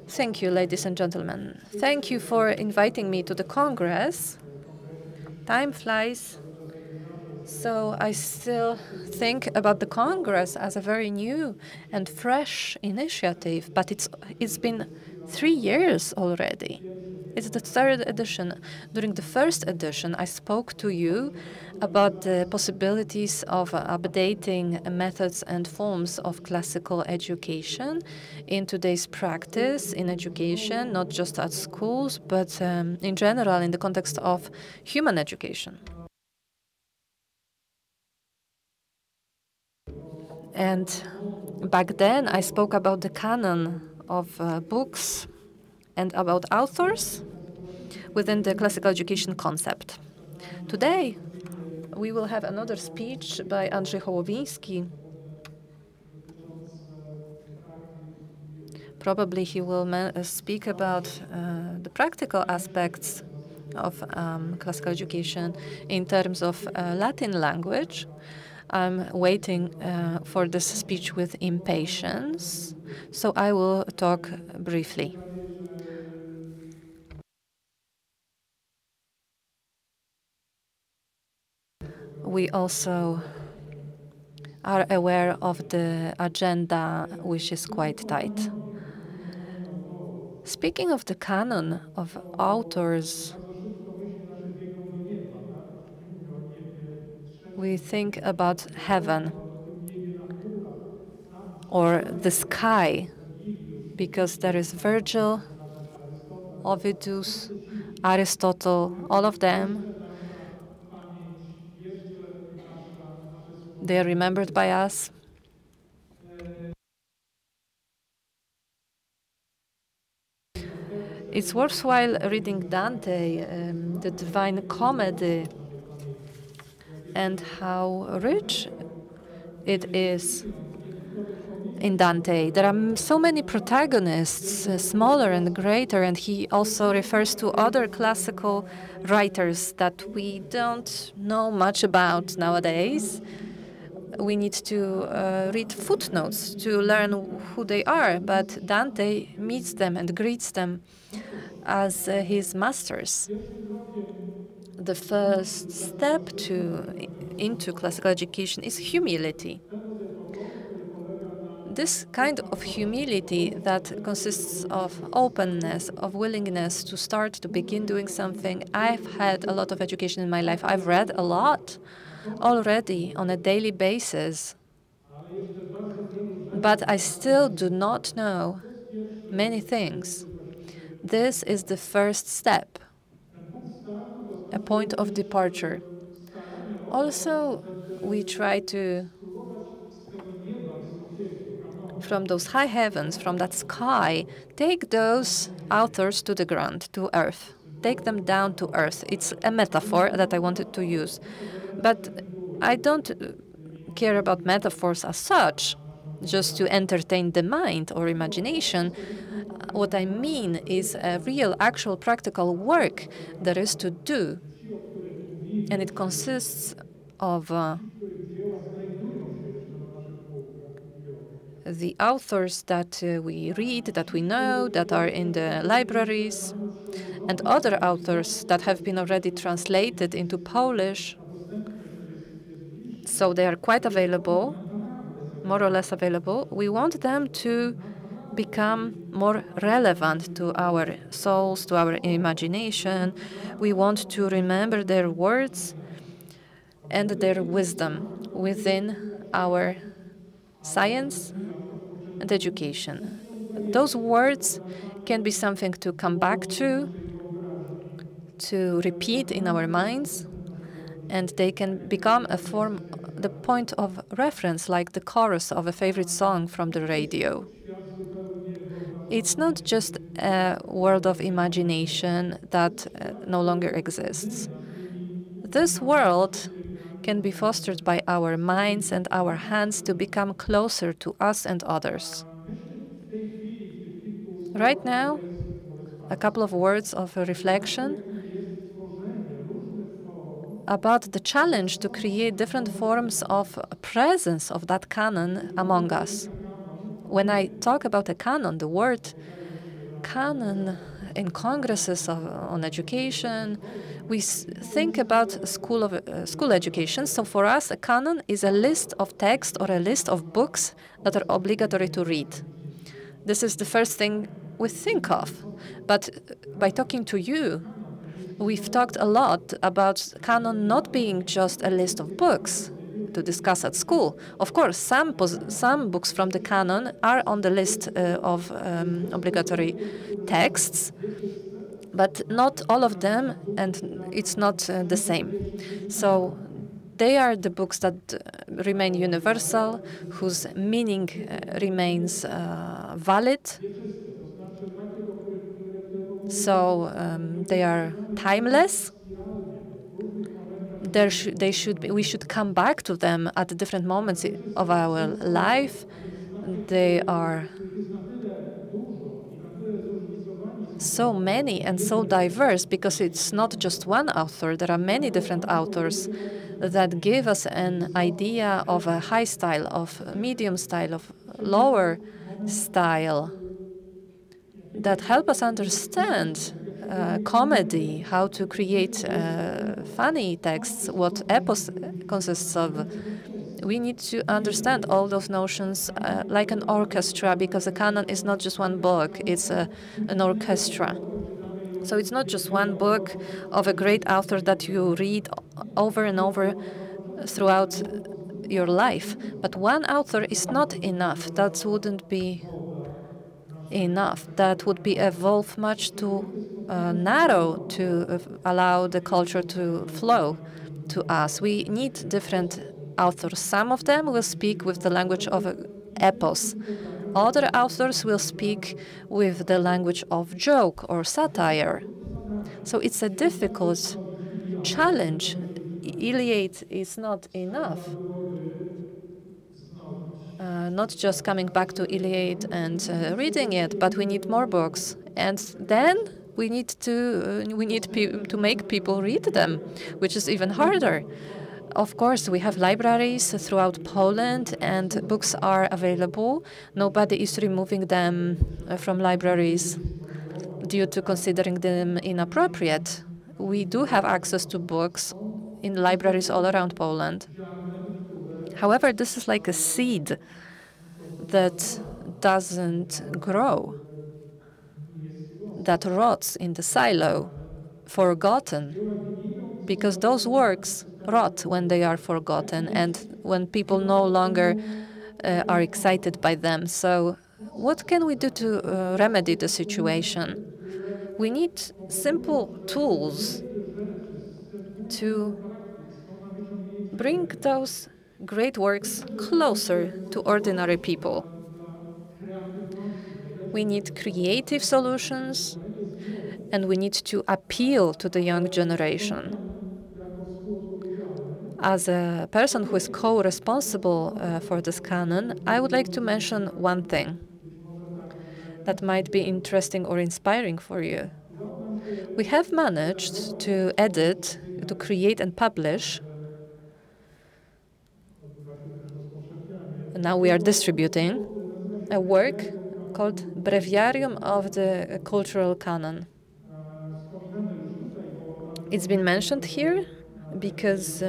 Thank you, ladies and gentlemen. Thank you for inviting me to the Congress. Time flies. So I still think about the Congress as a very new and fresh initiative, but it's been 3 years already. It's the third edition. During the first edition, I spoke to you about the possibilities of updating methods and forms of classical education in today's practice in education, not just at schools, but in general in the context of human education. And back then, I spoke about the canon of books and about authors within the classical education concept. Today, we will have another speech by Andrzej Hołowiński. Probably he will speak about the practical aspects of classical education in terms of Latin language. I'm waiting for this speech with impatience, so I will talk briefly. We also are aware of the agenda, which is quite tight. Speaking of the canon of authors, we think about heaven or the sky, because there is Virgil, Ovidus, Aristotle, all of them. They are remembered by us. It's worthwhile reading Dante, the Divine Comedy, and how rich it is in Dante. There are so many protagonists, smaller and greater, and he also refers to other classical writers that we don't know much about nowadays. We need to read footnotes to learn who they are, but Dante meets them and greets them as his masters. The first step into classical education is humility. This kind of humility that consists of openness, of willingness to start, to begin doing something. I've had a lot of education in my life. I've read a lot already on a daily basis. But I still do not know many things. This is the first step, a point of departure. Also, we try to, from those high heavens, from that sky, take those authors to the ground, to earth. Take them down to earth. It's a metaphor that I wanted to use. But I don't care about metaphors as such, just to entertain the mind or imagination. What I mean is a real, actual, practical work there is to do. And it consists of the authors that we read, that we know, that are in the libraries, and other authors that have been already translated into Polish. So they are quite available, more or less available. We want them to become more relevant to our souls, to our imagination. We want to remember their words and their wisdom within our science and education. Those words can be something to come back to repeat in our minds, and they can become a form, the point of reference, like the chorus of a favorite song from the radio. It's not just a world of imagination that no longer exists. This world can be fostered by our minds and our hands to become closer to us and others. Right now, a couple of words of reflection about the challenge to create different forms of presence of that canon among us. When I talk about a canon, the word canon in congresses on education, we think about school education. So for us, a canon is a list of text or a list of books that are obligatory to read. This is the first thing we think of. But by talking to you, we've talked a lot about canon not being just a list of books to discuss at school. Of course, some books from the canon are on the list of obligatory texts, but not all of them, and it's not the same. So they are the books that remain universal, whose meaning remains valid. So they are timeless. We should come back to them at different moments of our life. They are so many and so diverse because it's not just one author. There are many different authors that give us an idea of a high style, of a medium style, of lower style, that help us understand comedy, how to create funny texts, what epos consists of. We need to understand all those notions like an orchestra, because a canon is not just one book, it's an orchestra. So it's not just one book of a great author that you read over and over throughout your life. But one author is not enough. That wouldn't be enough. That would be evolved much too narrow to allow the culture to flow to us. We need different authors. Some of them will speak with the language of epos. Other authors will speak with the language of joke or satire. So it's a difficult challenge. Iliad is not enough. Not just coming back to Iliad and reading it, but we need more books. And then we need to make people read them, which is even harder. Of course, we have libraries throughout Poland, and books are available. Nobody is removing them from libraries due to considering them inappropriate. We do have access to books in libraries all around Poland. However, this is like a seed that doesn't grow, that rots in the silo, forgotten, because those works rot when they are forgotten and when people no longer are excited by them. So what can we do to remedy the situation? We need simple tools to bring those great works closer to ordinary people. We need creative solutions, and we need to appeal to the young generation. As a person who is co-responsible for this canon, I would like to mention one thing that might be interesting or inspiring for you. We have managed to edit, to create and publish. Now we are distributing a work called Breviarium of the Cultural Canon. It's been mentioned here because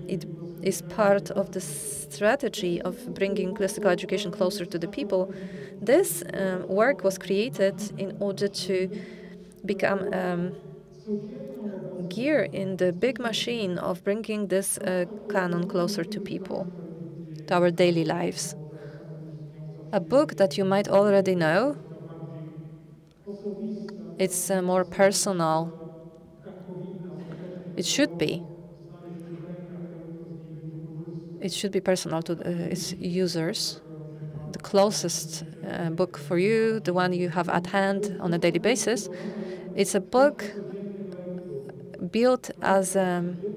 it is part of the strategy of bringing classical education closer to the people. This work was created in order to become gear in the big machine of bringing this canon closer to people, to our daily lives. A book that you might already know. It's more personal. It should be. It should be personal to its users. The closest book for you, the one you have at hand on a daily basis. It's a book built as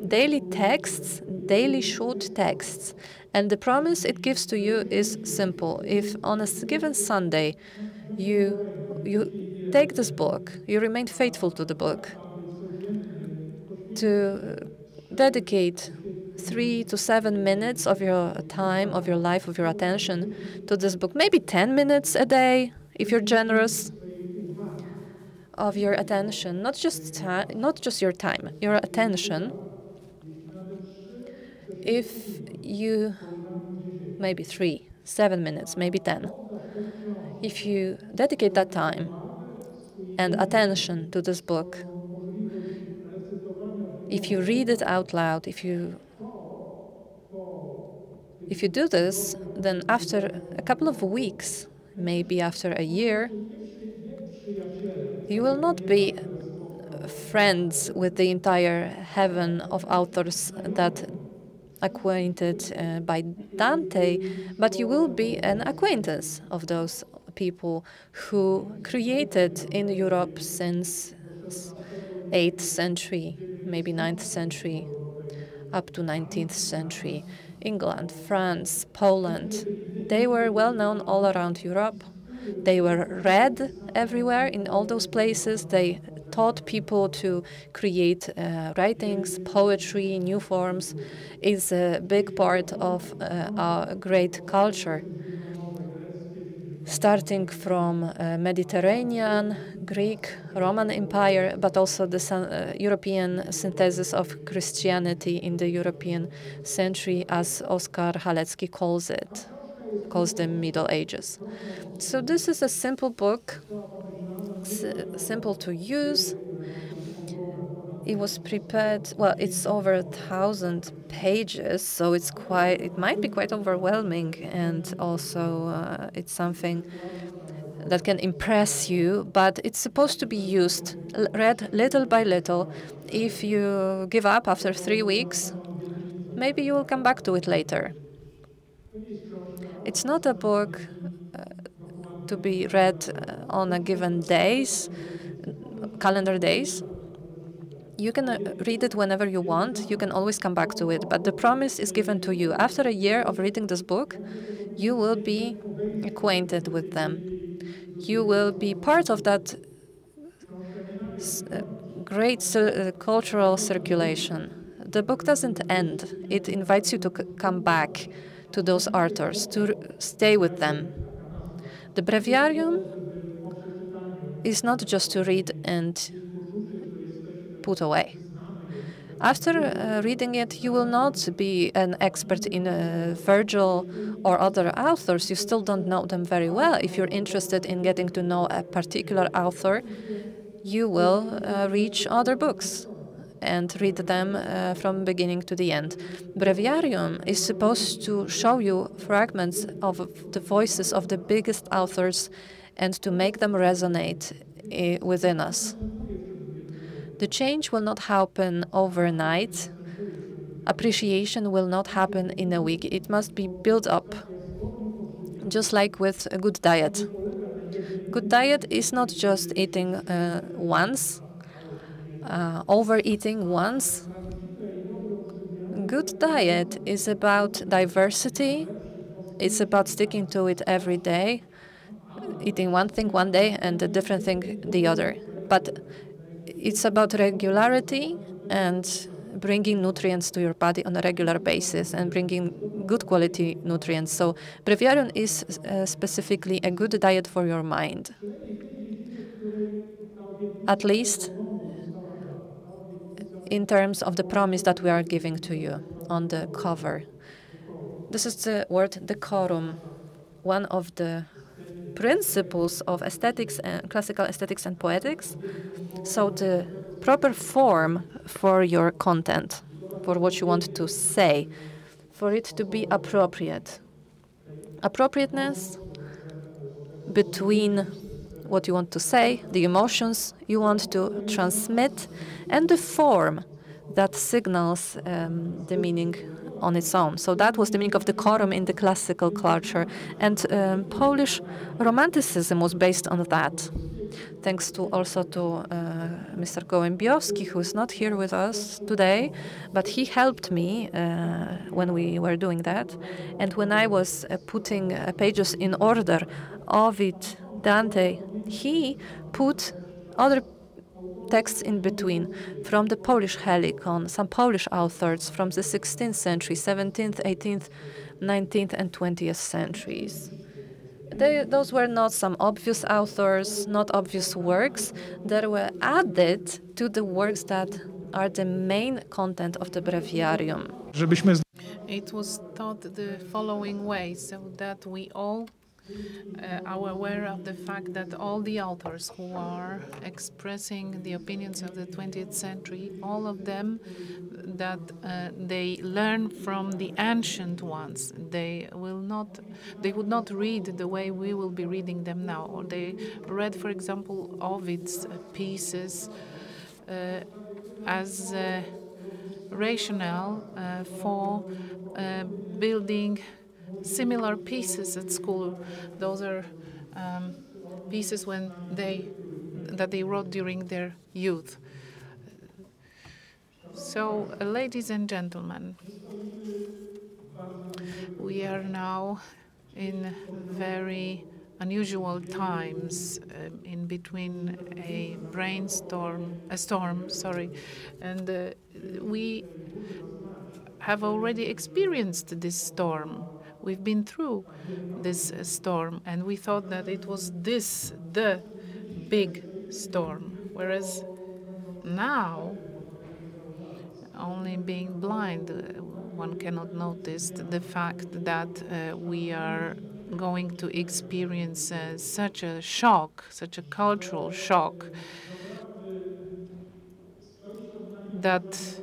daily texts, daily short texts. And the promise it gives to you is simple. If on a given Sunday you take this book, you remain faithful to the book, to dedicate 3 to 7 minutes of your time, of your life, of your attention to this book, maybe 10 minutes a day, if you're generous. of your attention, not just your time, your attention. If you, maybe 3, 7 minutes, maybe 10, if you dedicate that time and attention to this book, if you read it out loud, if you do this, then after a couple of weeks, maybe after a year, you will not be friends with the entire heaven of authors that acquainted by Dante, but you will be an acquaintance of those people who created in Europe since 8th century, maybe 9th century, up to 19th century. England, France, Poland, they were well known all around Europe. They were read everywhere in all those places. They taught people to create writings, poetry, new forms. Is a big part of our great culture, starting from Mediterranean, Greek, Roman Empire, but also the European synthesis of Christianity in the European century, as Oskar Halecki calls the Middle Ages. So this is a simple book, simple to use. It was prepared, well, it's over 1,000 pages, so it might be quite overwhelming, and also it's something that can impress you, but it's supposed to be used, read little by little. If you give up after 3 weeks, maybe you will come back to it later. It's not a book to be read on a given days, calendar days. You can read it whenever you want. You can always come back to it. But the promise is given to you. After a year of reading this book, you will be acquainted with them. You will be part of that great cultural circulation. The book doesn't end. It invites you to come back to those authors, to stay with them. The breviarium is not just to read and put away. After reading it, you will not be an expert in Virgil or other authors. You still don't know them very well. If you're interested in getting to know a particular author, you will reach other books and read them from beginning to the end. Breviarium is supposed to show you fragments of the voices of the biggest authors and to make them resonate within us. The change will not happen overnight. Appreciation will not happen in a week. It must be built up, just like with a good diet. Good diet is not just eating once, overeating once. Good diet is about diversity. It's about sticking to it every day, eating one thing one day and a different thing the other. But it's about regularity and bringing nutrients to your body on a regular basis and bringing good quality nutrients. So breviarium is specifically a good diet for your mind. At least in terms of the promise that we are giving to you on the cover. This is the word decorum, one of the principles of aesthetics and classical aesthetics and poetics. So the proper form for your content, for what you want to say, for it to be appropriate. Appropriateness between what you want to say, the emotions you want to transmit, and the form that signals the meaning on its own. So that was the meaning of decorum in the classical culture. And Polish Romanticism was based on that. Thanks to also to Mr. Gołębiowski, who is not here with us today, but he helped me when we were doing that. And when I was putting pages in order, Ovid, Dante, he put other texts in between from the Polish Helicon, some Polish authors from the 16th century, 17th, 18th, 19th, and 20th centuries. Those were not some obvious authors, not obvious works that were added to the works that are the main content of the breviarium. It was taught the following way, so that we all are aware of the fact that all the authors who are expressing the opinions of the 20th century, all of them, that they learn from the ancient ones. They would not read the way we will be reading them now. Or they read, for example, Ovid's pieces as rationale for building similar pieces at school. Those are pieces that they wrote during their youth. So, ladies and gentlemen, we are now in very unusual times, in between a storm, and we have already experienced this storm. We've been through this storm, and we thought that it was the big storm. Whereas now, only being blind, one cannot notice the fact that we are going to experience such a shock, such a cultural shock, that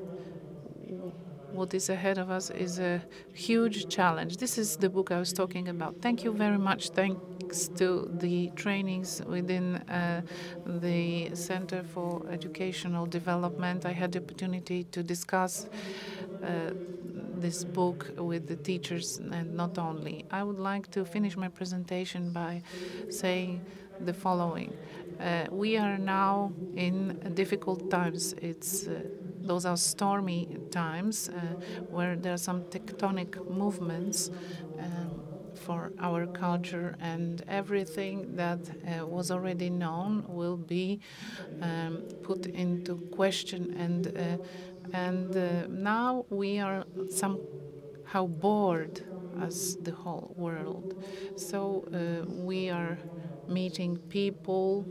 what is ahead of us is a huge challenge. This is the book I was talking about. Thank you very much. Thanks to the trainings within the Center for Educational Development, I had the opportunity to discuss this book with the teachers, and not only. I would like to finish my presentation by saying the following. We are now in difficult times. Those are stormy times where there are some tectonic movements for our culture, and everything that was already known will be put into question. And now we are somehow bored as the whole world. So we are meeting people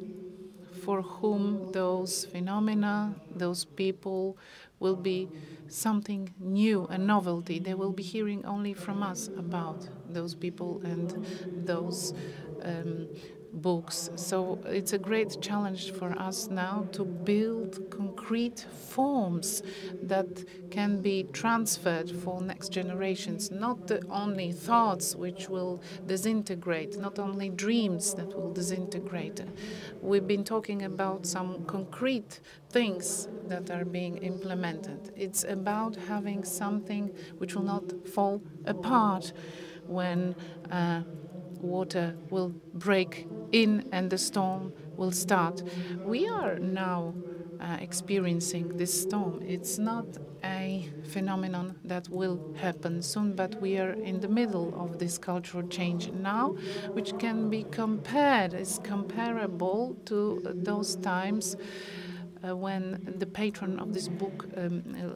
for whom those phenomena, those people will be something new, a novelty. They will be hearing only from us about those people and those books. So it's a great challenge for us now to build concrete forms that can be transferred for next generations, not only thoughts which will disintegrate, not only dreams that will disintegrate. We've been talking about some concrete things that are being implemented. It's about having something which will not fall apart when water will break in and the storm will start. We are now experiencing this storm. It's not a phenomenon that will happen soon, but we are in the middle of this cultural change now, which can be is comparable to those times when the patron of this book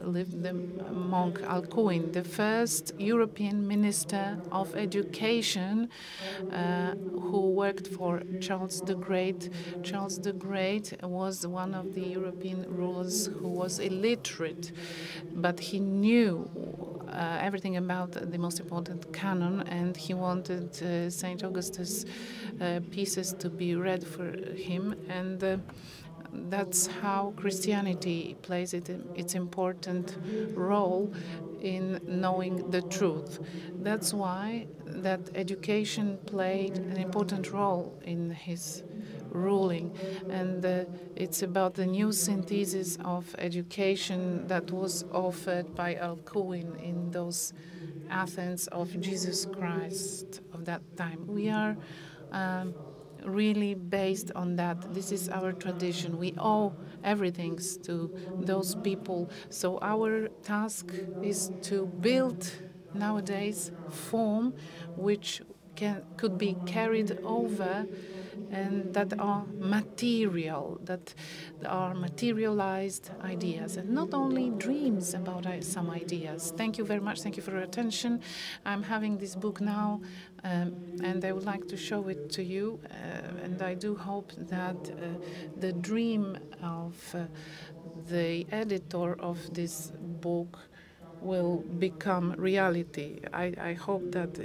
lived, the monk Alcuin, the first European Minister of Education who worked for Charles the Great. Charles the Great was one of the European rulers who was illiterate, but he knew everything about the most important canon, and he wanted St. Augustine's pieces to be read for him, and that's how Christianity plays its important role in knowing the truth. That's why that education played an important role in his ruling, and it's about the new synthesis of education that was offered by Alcuin in those Athens of Jesus Christ of that time. We are really based on that. This is our tradition. We owe everything to those people. So our task is to build nowadays form which could be carried over and that are material, that are materialized ideas, and not only dreams about some ideas. Thank you very much. Thank you for your attention. I'm having this book now, and I would like to show it to you, and I do hope that the dream of the editor of this book will become reality. I hope that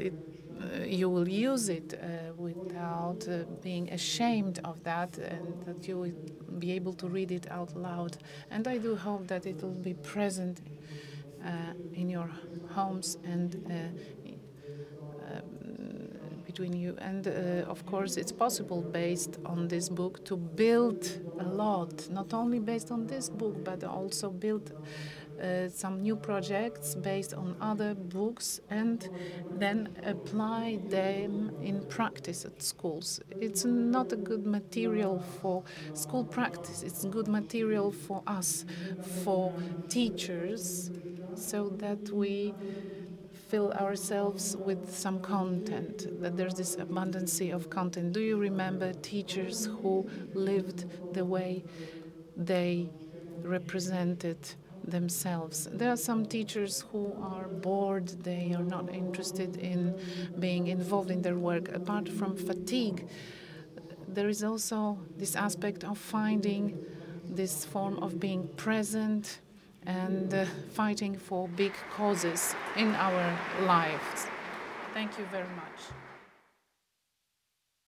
you will use it without being ashamed of that, and that you will be able to read it out loud. And I do hope that it will be present in your homes and between you. And of course, it's possible, based on this book, to build a lot, not only based on this book, but also build some new projects based on other books, and then apply them in practice at schools. It's not a good material for school practice. It's good material for us, for teachers, so that we fill ourselves with some content, that there's this abundancy of content. Do you remember teachers who lived the way they represented themselves? There are some teachers who are bored, they are not interested in being involved in their work. Apart from fatigue, there is also this aspect of finding this form of being present and fighting for big causes in our lives. Thank you very much.